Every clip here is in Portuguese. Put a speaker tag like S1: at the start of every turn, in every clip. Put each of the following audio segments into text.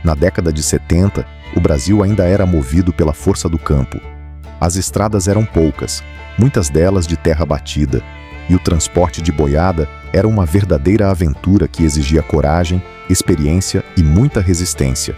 S1: Na década de 70, o Brasil ainda era movido pela força do campo. As estradas eram poucas, muitas delas de terra batida, e o transporte de boiada era uma verdadeira aventura que exigia coragem, experiência e muita resistência.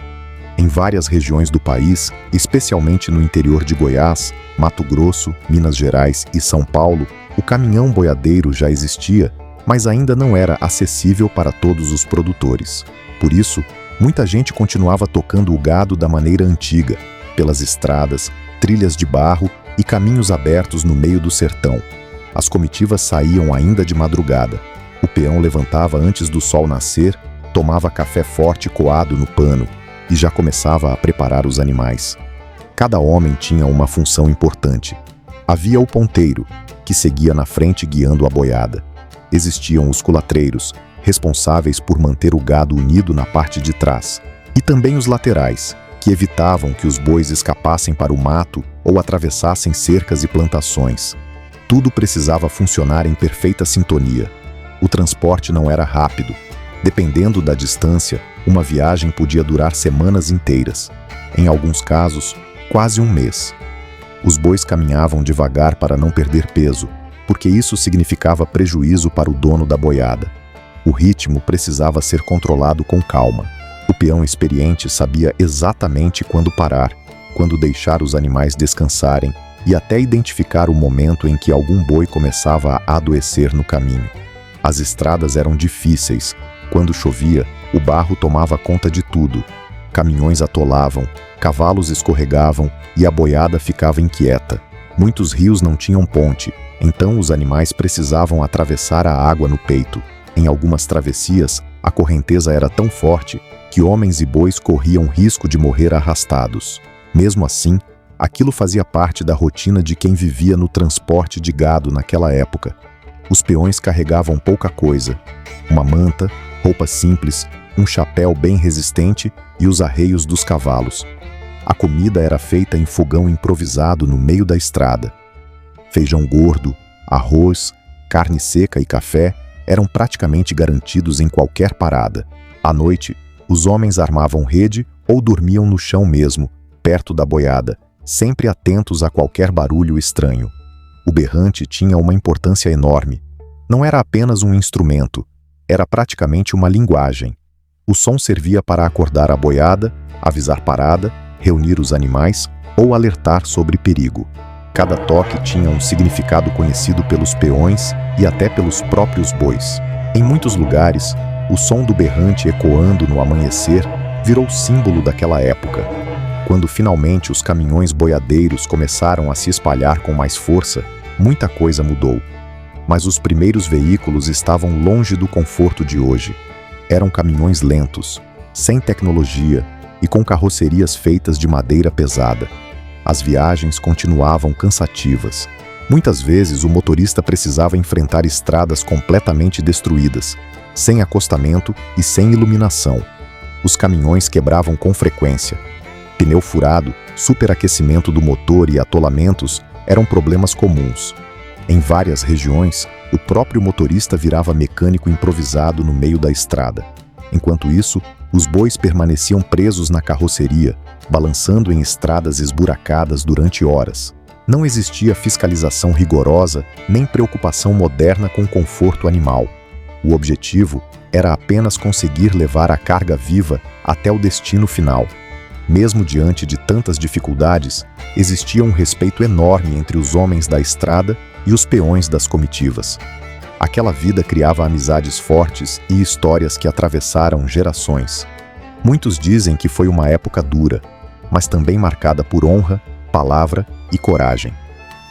S1: Em várias regiões do país, especialmente no interior de Goiás, Mato Grosso, Minas Gerais e São Paulo, o caminhão boiadeiro já existia, mas ainda não era acessível para todos os produtores. Por isso, muita gente continuava tocando o gado da maneira antiga, pelas estradas, trilhas de barro e caminhos abertos no meio do sertão. As comitivas saíam ainda de madrugada. O peão levantava antes do sol nascer, tomava café forte coado no pano e já começava a preparar os animais. Cada homem tinha uma função importante. Havia o ponteiro, que seguia na frente guiando a boiada. Existiam os culatreiros, responsáveis por manter o gado unido na parte de trás, e também os laterais, que evitavam que os bois escapassem para o mato ou atravessassem cercas e plantações. Tudo precisava funcionar em perfeita sintonia. O transporte não era rápido. Dependendo da distância, uma viagem podia durar semanas inteiras. Em alguns casos, quase um mês. Os bois caminhavam devagar para não perder peso, porque isso significava prejuízo para o dono da boiada. O ritmo precisava ser controlado com calma. O peão experiente sabia exatamente quando parar, quando deixar os animais descansarem e até identificar o momento em que algum boi começava a adoecer no caminho. As estradas eram difíceis. Quando chovia, o barro tomava conta de tudo. Caminhões atolavam, cavalos escorregavam e a boiada ficava inquieta. Muitos rios não tinham ponte, então os animais precisavam atravessar a água no peito. Em algumas travessias, a correnteza era tão forte que homens e bois corriam risco de morrer arrastados. Mesmo assim, aquilo fazia parte da rotina de quem vivia no transporte de gado naquela época. Os peões carregavam pouca coisa: uma manta, roupas simples, um chapéu bem resistente e os arreios dos cavalos. A comida era feita em fogão improvisado no meio da estrada. Feijão gordo, arroz, carne seca e café eram praticamente garantidos em qualquer parada. À noite, os homens armavam rede ou dormiam no chão mesmo, perto da boiada, sempre atentos a qualquer barulho estranho. O berrante tinha uma importância enorme. Não era apenas um instrumento, era praticamente uma linguagem. O som servia para acordar a boiada, avisar parada, reunir os animais ou alertar sobre perigo. Cada toque tinha um significado conhecido pelos peões e até pelos próprios bois. Em muitos lugares, o som do berrante ecoando no amanhecer virou símbolo daquela época. Quando finalmente os caminhões boiadeiros começaram a se espalhar com mais força, muita coisa mudou. Mas os primeiros veículos estavam longe do conforto de hoje. Eram caminhões lentos, sem tecnologia e com carrocerias feitas de madeira pesada. As viagens continuavam cansativas. Muitas vezes o motorista precisava enfrentar estradas completamente destruídas, sem acostamento e sem iluminação. Os caminhões quebravam com frequência. Pneu furado, superaquecimento do motor e atolamentos eram problemas comuns. Em várias regiões, o próprio motorista virava mecânico improvisado no meio da estrada. Enquanto isso, os bois permaneciam presos na carroceria, balançando em estradas esburacadas durante horas. Não existia fiscalização rigorosa nem preocupação moderna com o conforto animal. O objetivo era apenas conseguir levar a carga viva até o destino final. Mesmo diante de tantas dificuldades, existia um respeito enorme entre os homens da estrada e os peões das comitivas. Aquela vida criava amizades fortes e histórias que atravessaram gerações. Muitos dizem que foi uma época dura, mas também marcada por honra, palavra e coragem.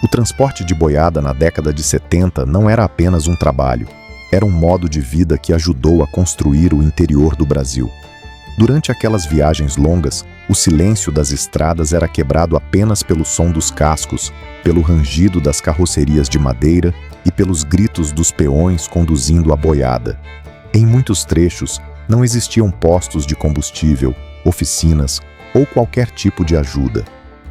S1: O transporte de boiada na década de 70 não era apenas um trabalho, era um modo de vida que ajudou a construir o interior do Brasil. Durante aquelas viagens longas, o silêncio das estradas era quebrado apenas pelo som dos cascos, pelo rangido das carrocerias de madeira e pelos gritos dos peões conduzindo a boiada. Em muitos trechos, não existiam postos de combustível, oficinas ou qualquer tipo de ajuda.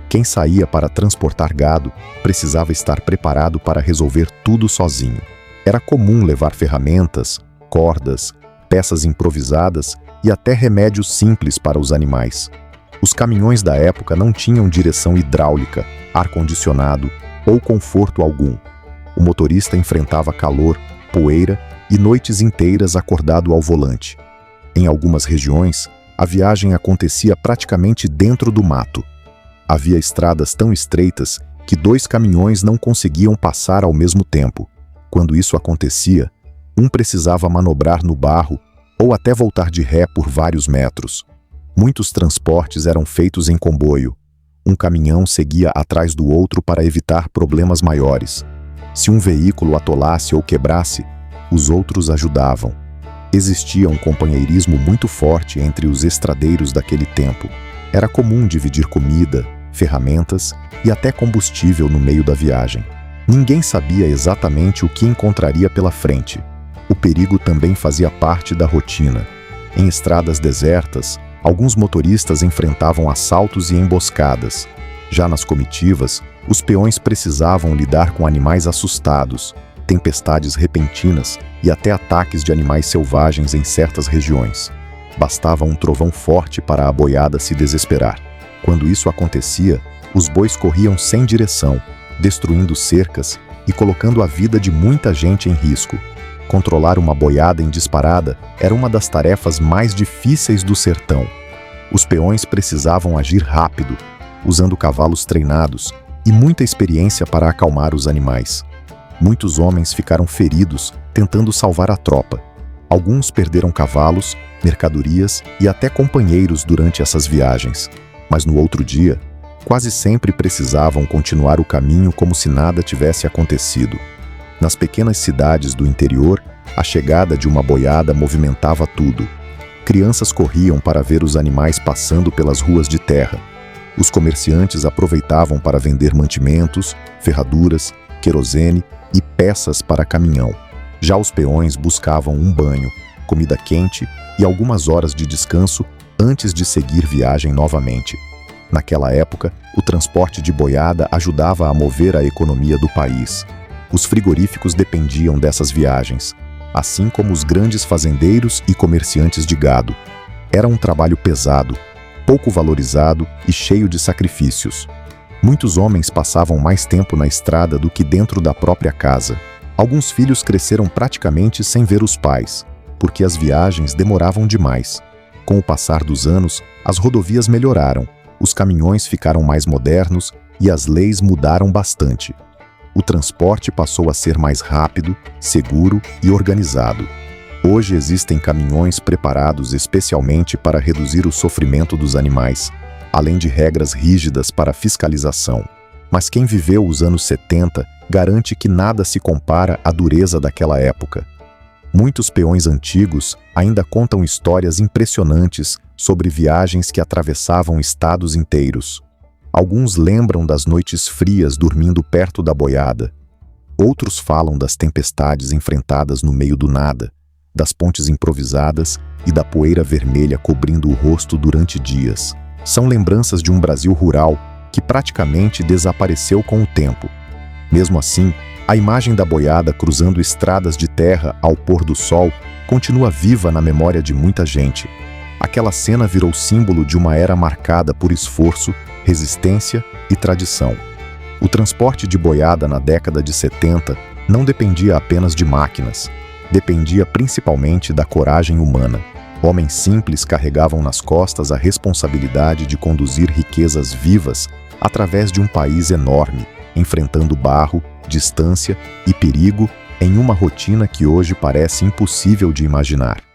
S1: Quem saía para transportar gado precisava estar preparado para resolver tudo sozinho. Era comum levar ferramentas, cordas, peças improvisadas e até remédios simples para os animais. Os caminhões da época não tinham direção hidráulica, ar-condicionado ou conforto algum. O motorista enfrentava calor, poeira e noites inteiras acordado ao volante. Em algumas regiões, a viagem acontecia praticamente dentro do mato. Havia estradas tão estreitas que 2 caminhões não conseguiam passar ao mesmo tempo. Quando isso acontecia, um precisava manobrar no barro ou até voltar de ré por vários metros. Muitos transportes eram feitos em comboio. Um caminhão seguia atrás do outro para evitar problemas maiores. Se um veículo atolasse ou quebrasse, os outros ajudavam. Existia um companheirismo muito forte entre os estradeiros daquele tempo. Era comum dividir comida, ferramentas e até combustível no meio da viagem. Ninguém sabia exatamente o que encontraria pela frente. O perigo também fazia parte da rotina. Em estradas desertas, alguns motoristas enfrentavam assaltos e emboscadas. Já nas comitivas, os peões precisavam lidar com animais assustados, tempestades repentinas e até ataques de animais selvagens em certas regiões. Bastava um trovão forte para a boiada se desesperar. Quando isso acontecia, os bois corriam sem direção, destruindo cercas e colocando a vida de muita gente em risco. Controlar uma boiada em disparada era uma das tarefas mais difíceis do sertão. Os peões precisavam agir rápido, usando cavalos treinados e muita experiência para acalmar os animais. Muitos homens ficaram feridos tentando salvar a tropa. Alguns perderam cavalos, mercadorias e até companheiros durante essas viagens. Mas no outro dia, quase sempre precisavam continuar o caminho como se nada tivesse acontecido. Nas pequenas cidades do interior, a chegada de uma boiada movimentava tudo. Crianças corriam para ver os animais passando pelas ruas de terra. Os comerciantes aproveitavam para vender mantimentos, ferraduras, querosene e peças para caminhão. Já os peões buscavam um banho, comida quente e algumas horas de descanso antes de seguir viagem novamente. Naquela época, o transporte de boiada ajudava a mover a economia do país. Os frigoríficos dependiam dessas viagens, assim como os grandes fazendeiros e comerciantes de gado. Era um trabalho pesado, pouco valorizado e cheio de sacrifícios. Muitos homens passavam mais tempo na estrada do que dentro da própria casa. Alguns filhos cresceram praticamente sem ver os pais, porque as viagens demoravam demais. Com o passar dos anos, as rodovias melhoraram, os caminhões ficaram mais modernos e as leis mudaram bastante. O transporte passou a ser mais rápido, seguro e organizado. Hoje existem caminhões preparados especialmente para reduzir o sofrimento dos animais, além de regras rígidas para fiscalização. Mas quem viveu os anos 70 garante que nada se compara à dureza daquela época. Muitos peões antigos ainda contam histórias impressionantes sobre viagens que atravessavam estados inteiros. Alguns lembram das noites frias dormindo perto da boiada. Outros falam das tempestades enfrentadas no meio do nada, das pontes improvisadas e da poeira vermelha cobrindo o rosto durante dias. São lembranças de um Brasil rural que praticamente desapareceu com o tempo. Mesmo assim, a imagem da boiada cruzando estradas de terra ao pôr do sol continua viva na memória de muita gente. Aquela cena virou símbolo de uma era marcada por esforço, resistência e tradição. O transporte de boiada na década de 70 não dependia apenas de máquinas, dependia principalmente da coragem humana. Homens simples carregavam nas costas a responsabilidade de conduzir riquezas vivas através de um país enorme, enfrentando barro, distância e perigo em uma rotina que hoje parece impossível de imaginar.